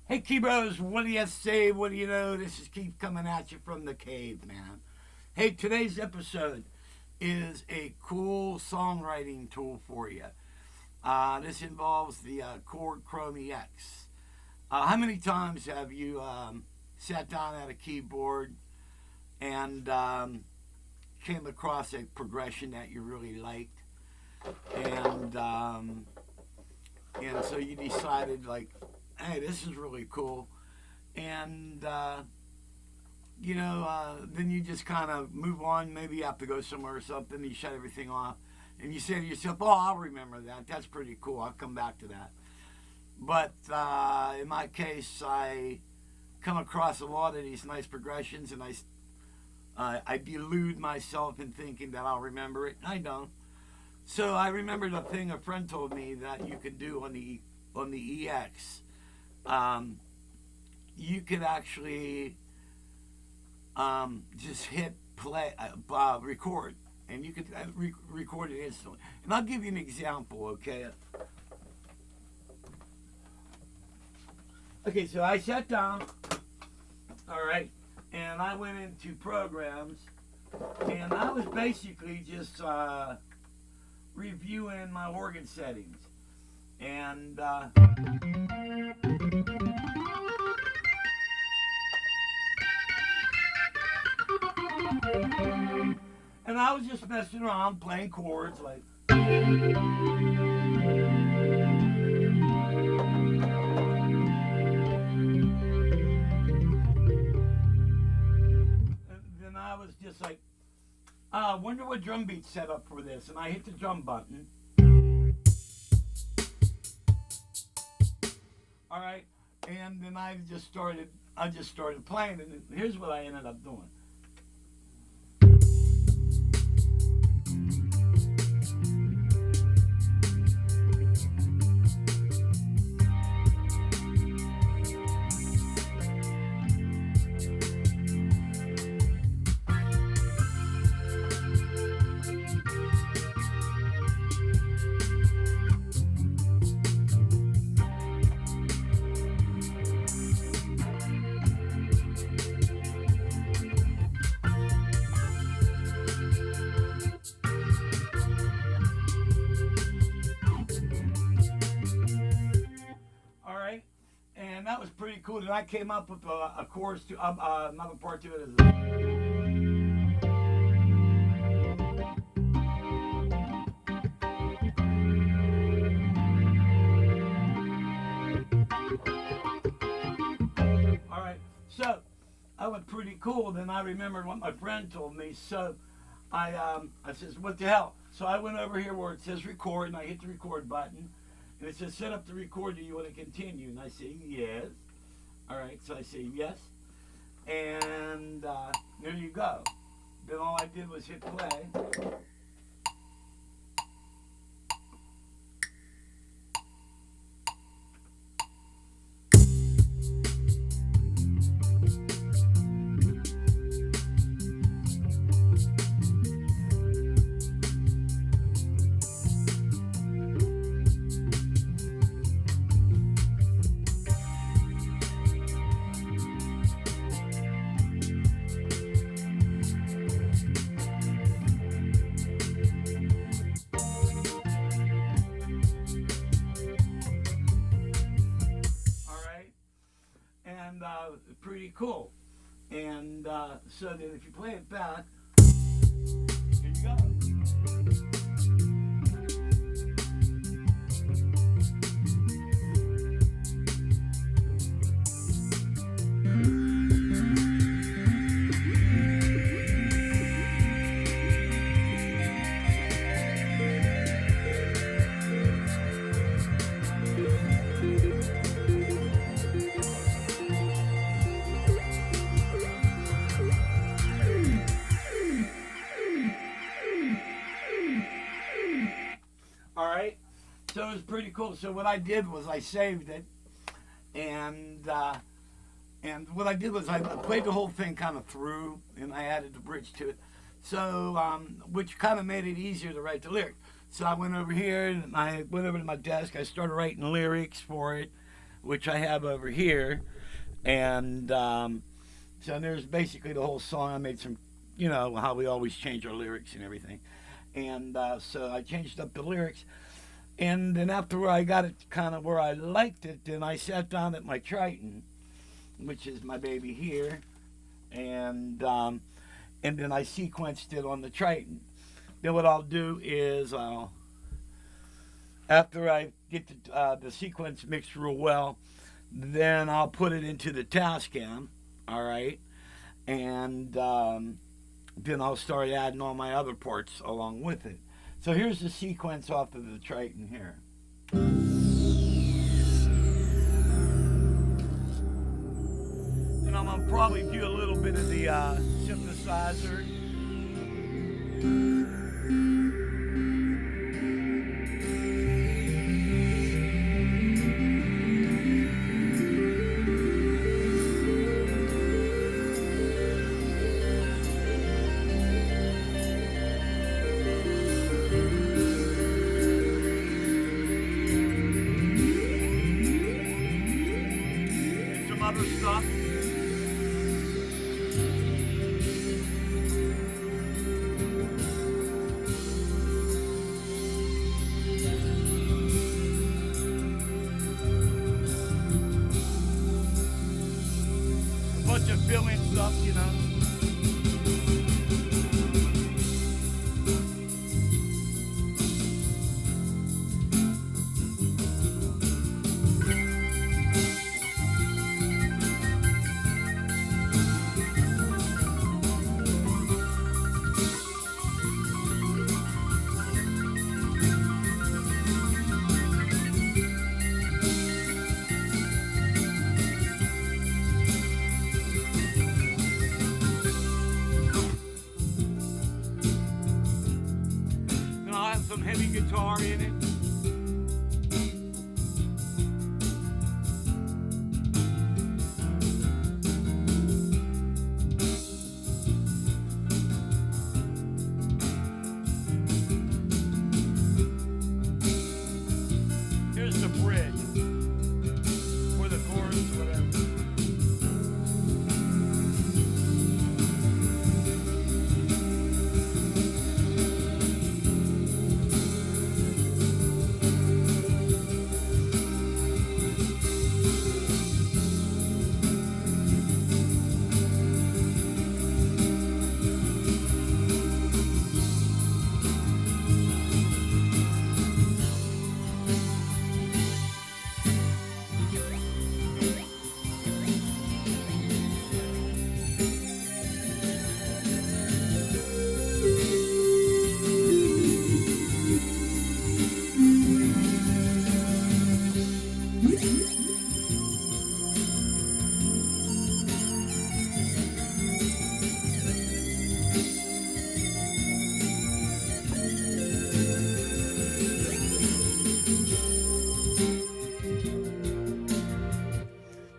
Hey, Keybros, what do you say? What do you know? This is Keith coming at you from the cave, man. Hey, today's episode is a cool songwriting tool for you. This involves the Korg Krome EX. How many times have you sat down at a keyboard and came across a progression that you really liked, and and so you decided like, hey, this is really cool, and then you just kind of move on. Maybe you have to go somewhere or something. You shut everything off, and you say to yourself, "Oh, I'll remember that. That's pretty cool. I'll come back to that." But in my case, I come across a lot of these nice progressions, and I delude myself in thinking that I'll remember it. I don't. So I remembered a thing a friend told me that you could do on the EX. Um, you could actually just hit play, record, and you could record it instantly. And I'll give you an example, okay? Okay, so I sat down, all right, and I went into programs, and I was basically just reviewing my organ settings, and and I was just messing around playing chords like. And then I was just like, wonder what drum beat's set up for this, and I hit the drum button. All right, and then I just started playing, and here's what I ended up doing. All right, and that was pretty cool. And I came up with a chorus to another part to it. All right, so that was pretty cool. Then I remembered what my friend told me. So I says, what the hell? So I went over here where it says record, and I hit the record button, and it says set up the record. Do you want to continue? And I say yes. All right, so I say yes, and there you go. Then all I did was hit play. All right, and pretty cool. And so then if you play it back, here you go. All right, so it was pretty cool. So what I did was I saved it, and what I did was I played the whole thing kind of through, and I added the bridge to it. So which kind of made it easier to write the lyrics. So I went over here and I went over to my desk. I started writing lyrics for it, which I have over here, and so there's basically the whole song. I made some, how we always change our lyrics and everything, and so I changed up the lyrics, and then after I got it kind of where I liked it, then I sat down at my Triton, which is my baby here, and then I sequenced it on the Triton. Then what I'll do is after I get the sequence mixed real well, then I'll put it into the Tascam, all right, and then I'll start adding all my other parts along with it. So here's the sequence off of the Triton here. And I'm going to probably do a little bit of the synthesizer. Other stuff. A bunch of fill-in stuff, Some heavy guitar in it. Here's the bridge, or the chorus, whatever.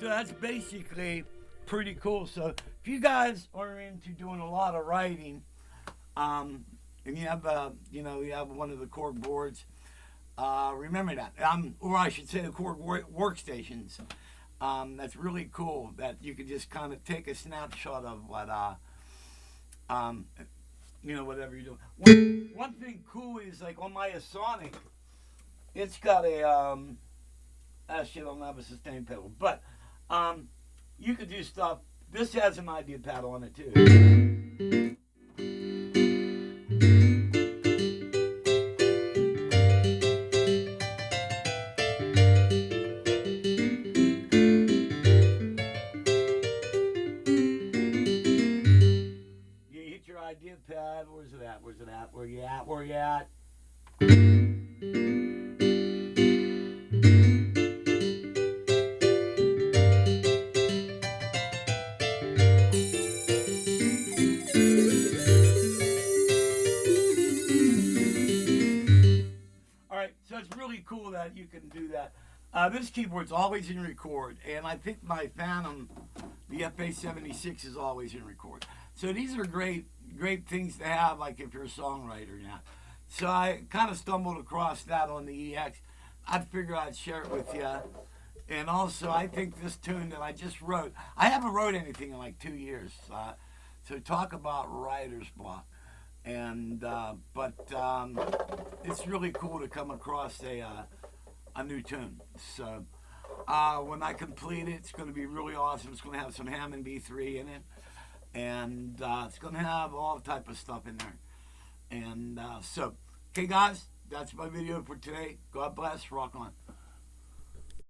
So that's basically pretty cool. So if you guys are into doing a lot of writing, and you have you have one of the Korg boards, remember that. Or I should say the Korg workstations. That's really cool that you can just kind of take a snapshot of what whatever you're doing. One thing cool is like on my Sonic, it's got a actually I don't have a sustain pedal, but you could do stuff. This has an idea pad on it too. You hit your idea pad. Where's it at? Where's it at? Where you at? Where you at? So it's really cool that you can do that. This keyboard's always in record, and I think my Phantom, the FA76, is always in record. So these are great things to have, like if you're a songwriter now. So I kind of stumbled across that on the EX. I figured I'd share it with you, And also, I think this tune that I just wrote, I haven't wrote anything in like 2 years. So talk about writer's block. And it's really cool to come across a new tune. So when I complete it, it's going to be really awesome. It's going to have some Hammond B3 in it, and it's going to have all type of stuff in there. And okay, guys, that's my video for today. God bless. Rock on.